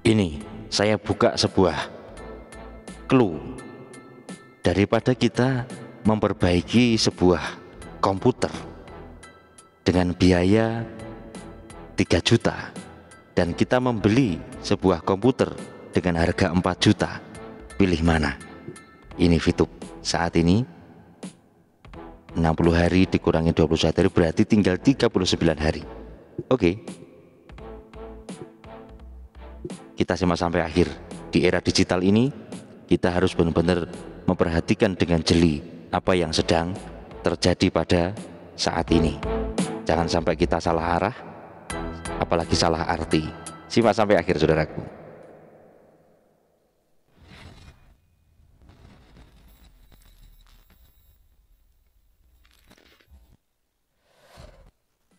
Ini saya buka sebuah clue. Daripada kita memperbaiki sebuah komputer dengan biaya 3 juta dan kita membeli sebuah komputer dengan harga 4 juta, pilih mana? Ini Fitup saat ini 60 hari dikurangi 21 hari berarti tinggal 39 hari. Oke. Kita simak sampai akhir. Di era digital ini kita harus benar-benar memperhatikan dengan jeli apa yang sedang terjadi pada saat ini. Jangan sampai kita salah arah, apalagi salah arti. Simak sampai akhir, saudaraku.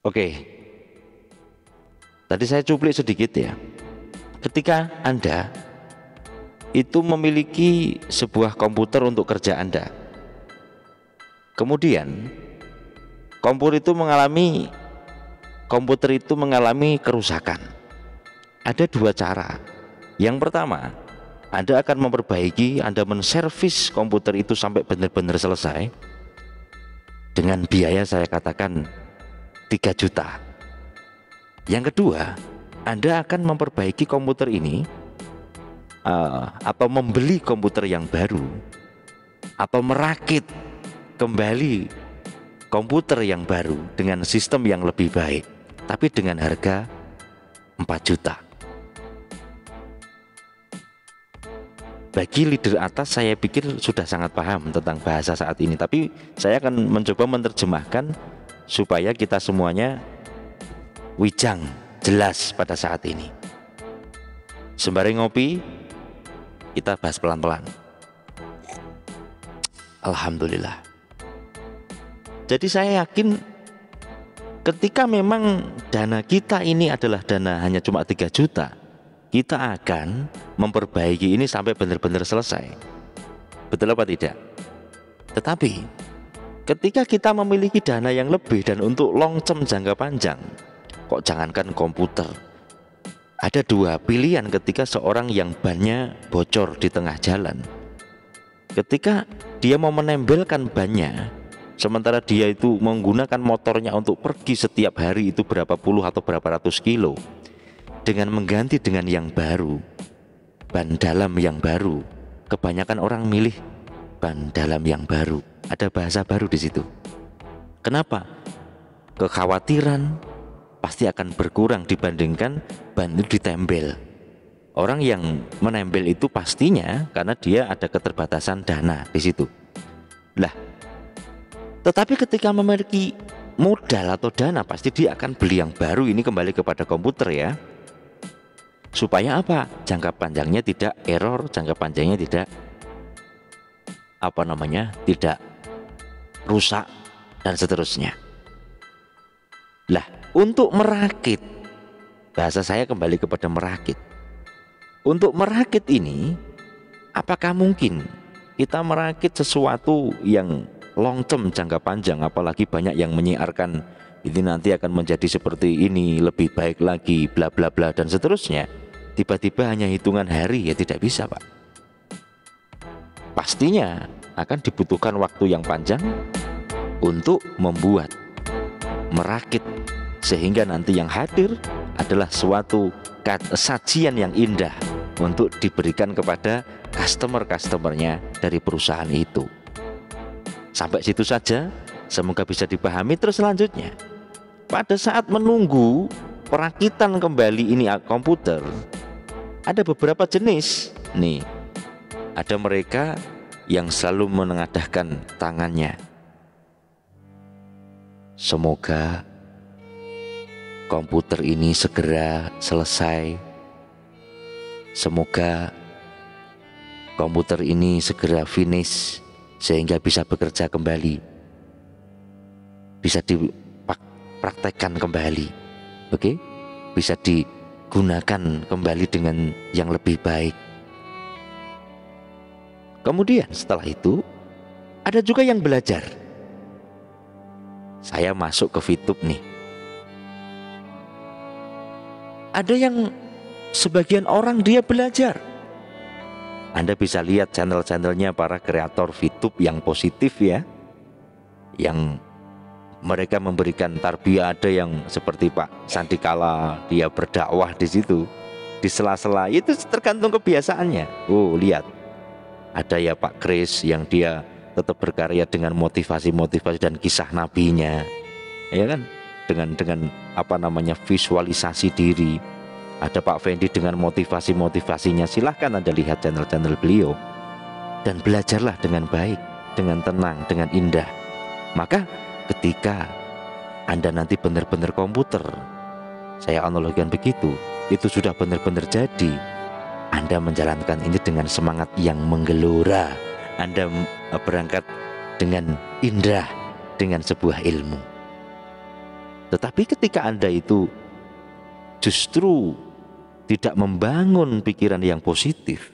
Oke, tadi saya cuplik sedikit ya. Ketika Anda itu memiliki sebuah komputer untuk kerja Anda, kemudian komputer itu mengalami kerusakan. Ada dua cara. Yang pertama, Anda akan memperbaiki, Anda menservis komputer itu sampai benar-benar selesai dengan biaya saya katakan 3 juta. Yang kedua, Anda akan memperbaiki komputer ini atau membeli komputer yang baru atau merakit kembali komputer yang baru dengan sistem yang lebih baik, tapi dengan harga 4 juta. Bagi leader atas saya pikir sudah sangat paham tentang bahasa saat ini, tapi saya akan mencoba menerjemahkan supaya kita semuanya wijang, jelas pada saat ini. Sembari ngopi, kita bahas pelan-pelan. Alhamdulillah. Jadi saya yakin ketika memang dana kita ini adalah dana hanya cuma 3 juta, kita akan memperbaiki ini sampai benar-benar selesai. Betul apa tidak? Tetapi ketika kita memiliki dana yang lebih dan untuk long term jangka panjang, kok jangankan komputer, ada dua pilihan ketika seorang yang bannya bocor di tengah jalan. Ketika dia mau menempelkan bannya, sementara dia itu menggunakan motornya untuk pergi setiap hari itu berapa puluh atau berapa ratus kilo, dengan mengganti dengan yang baru, ban dalam yang baru, kebanyakan orang milih ban dalam yang baru. Ada bahasa baru di situ. Kenapa? Kekhawatiran pasti akan berkurang dibandingkan ban itu ditempel. Orang yang menempel itu pastinya karena dia ada keterbatasan dana di situ. Lah, tetapi ketika memiliki modal atau dana, pasti dia akan beli yang baru. Ini kembali kepada komputer ya. Supaya apa? Jangka panjangnya tidak error, jangka panjangnya tidak tidak rusak dan seterusnya. Lah, untuk merakit, bahasa saya kembali kepada merakit. Untuk merakit ini, apakah mungkin kita merakit sesuatu yang long term, jangka panjang, apalagi banyak yang menyiarkan ini nanti akan menjadi seperti ini, lebih baik lagi, bla bla bla dan seterusnya. Tiba-tiba hanya hitungan hari, ya tidak bisa, Pak. Pastinya akan dibutuhkan waktu yang panjang untuk membuat, merakit, sehingga nanti yang hadir adalah suatu sajian yang indah untuk diberikan kepada customer-customernya dari perusahaan itu. Sampai situ saja, semoga bisa dipahami. Terus selanjutnya, pada saat menunggu perakitan kembali ini komputer, ada beberapa jenis nih. Ada mereka yang selalu menengadahkan tangannya, semoga komputer ini segera selesai, semoga komputer ini segera finish sehingga bisa bekerja kembali, bisa dipraktekkan kembali, oke? Bisa digunakan kembali dengan yang lebih baik. Kemudian setelah itu ada juga yang belajar. Saya masuk ke Fitup nih. Ada yang Sebagian orang dia belajar. Anda bisa lihat channel-channelnya para kreator VTube yang positif ya, yang mereka memberikan tarbiyah. Ada yang seperti Pak Sandikala, dia berdakwah di situ, di sela-sela, itu tergantung kebiasaannya. Oh lihat, ada ya Pak Kris yang dia tetap berkarya dengan motivasi-motivasi dan kisah nabinya, ya kan, dengan apa namanya, visualisasi diri. Ada Pak Fendi dengan motivasi-motivasinya. Silahkan Anda lihat channel-channel beliau dan belajarlah dengan baik, dengan tenang, dengan indah. Maka ketika Anda nanti benar-benar komputer, saya analogikan begitu, itu sudah benar-benar jadi, Anda menjalankan ini dengan semangat yang menggelora. Anda berangkat dengan indah, dengan sebuah ilmu. Tetapi ketika Anda itu justru tidak membangun pikiran yang positif,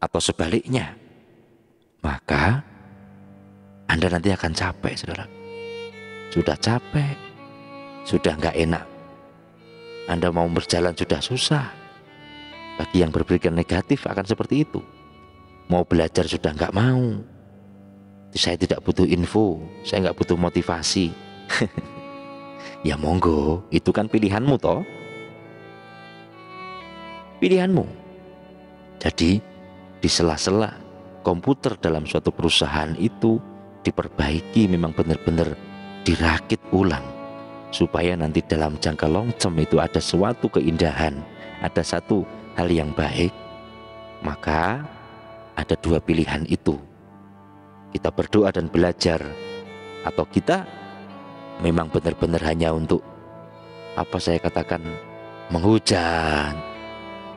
atau sebaliknya, maka Anda nanti akan capek, saudara. Sudah capek, sudah nggak enak, Anda mau berjalan sudah susah. Bagi yang berpikiran negatif akan seperti itu. Mau belajar sudah nggak mau. Saya tidak butuh info, saya nggak butuh motivasi. Ya monggo, itu kan pilihanmu toh. Pilihanmu. Jadi di sela-sela komputer dalam suatu perusahaan itu diperbaiki, memang benar-benar dirakit ulang, supaya nanti dalam jangka long term itu ada suatu keindahan, ada satu hal yang baik. Maka ada dua pilihan itu, kita berdoa dan belajar, atau kita memang benar-benar hanya untuk apa saya katakan, menghujat,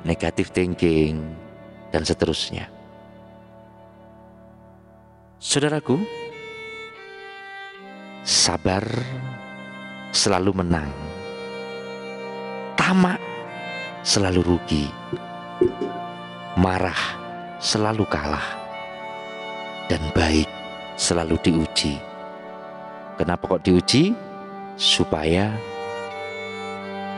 negative thinking, dan seterusnya. Saudaraku, sabar selalu menang, tamak selalu rugi, marah selalu kalah, dan baik selalu diuji. Kenapa kok diuji? Supaya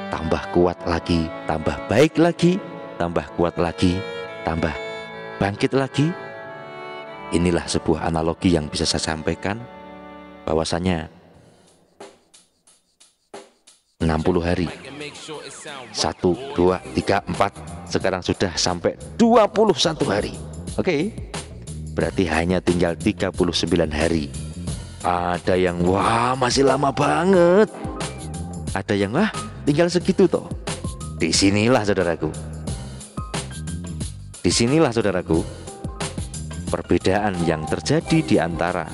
tambah kuat lagi, tambah baik lagi, tambah kuat lagi, tambah bangkit lagi. Inilah sebuah analogi yang bisa saya sampaikan, bahwasanya 60 hari, 1, 2, 3, 4, sekarang sudah sampai 21 hari. Oke, berarti hanya tinggal 39 hari. Ada yang wah masih lama banget, ada yang wah tinggal segitu toh. Disinilah saudaraku, disinilah saudaraku, perbedaan yang terjadi di antara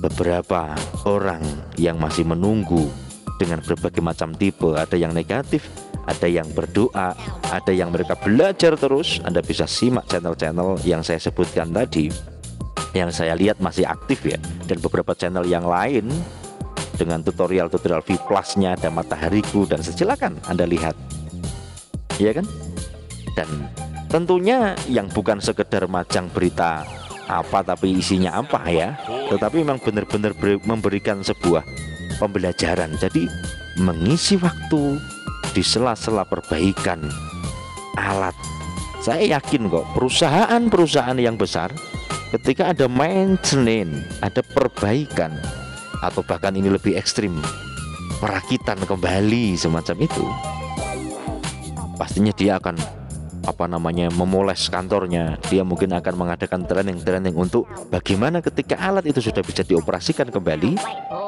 beberapa orang yang masih menunggu dengan berbagai macam tipe. Ada yang negatif, ada yang berdoa, ada yang mereka belajar terus. Anda bisa simak channel-channel yang saya sebutkan tadi, yang saya lihat masih aktif ya, dan beberapa channel yang lain dengan tutorial-tutorial V Plus-nya, ada Matahariku, dan silakan Anda lihat, ya kan? Dan tentunya yang bukan sekedar macam berita apa tapi isinya apa ya, tetapi memang benar-benar memberikan sebuah pembelajaran. Jadi mengisi waktu di sela-sela perbaikan alat. Saya yakin kok perusahaan-perusahaan yang besar, ketika ada maintenance, ada perbaikan, atau bahkan ini lebih ekstrim, perakitan kembali semacam itu, pastinya dia akan memoles kantornya. Dia mungkin akan mengadakan training untuk bagaimana ketika alat itu sudah bisa dioperasikan kembali,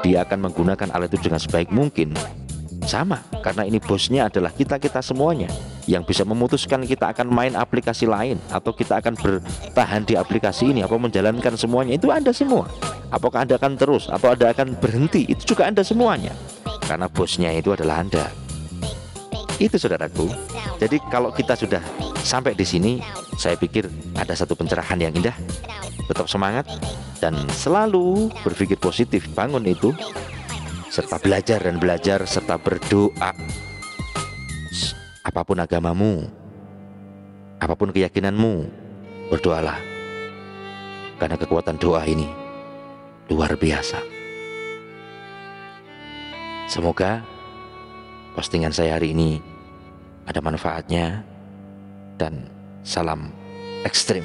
dia akan menggunakan alat itu dengan sebaik mungkin. Sama, karena ini bosnya adalah kita semuanya, yang bisa memutuskan kita akan main aplikasi lain atau kita akan bertahan di aplikasi ini, apa menjalankan semuanya, itu Anda semua. Apakah Anda akan terus atau Anda akan berhenti, itu juga Anda semuanya, karena bosnya itu adalah Anda. Itu saudaraku. Jadi kalau kita sudah sampai di sini, saya pikir ada satu pencerahan yang indah. Tetap semangat dan selalu berpikir positif, bangun itu, serta belajar dan belajar, serta berdoa. Apapun agamamu, apapun keyakinanmu, berdoalah, karena kekuatan doa ini luar biasa. Semoga postingan saya hari ini ada manfaatnya, dan salam ekstrim.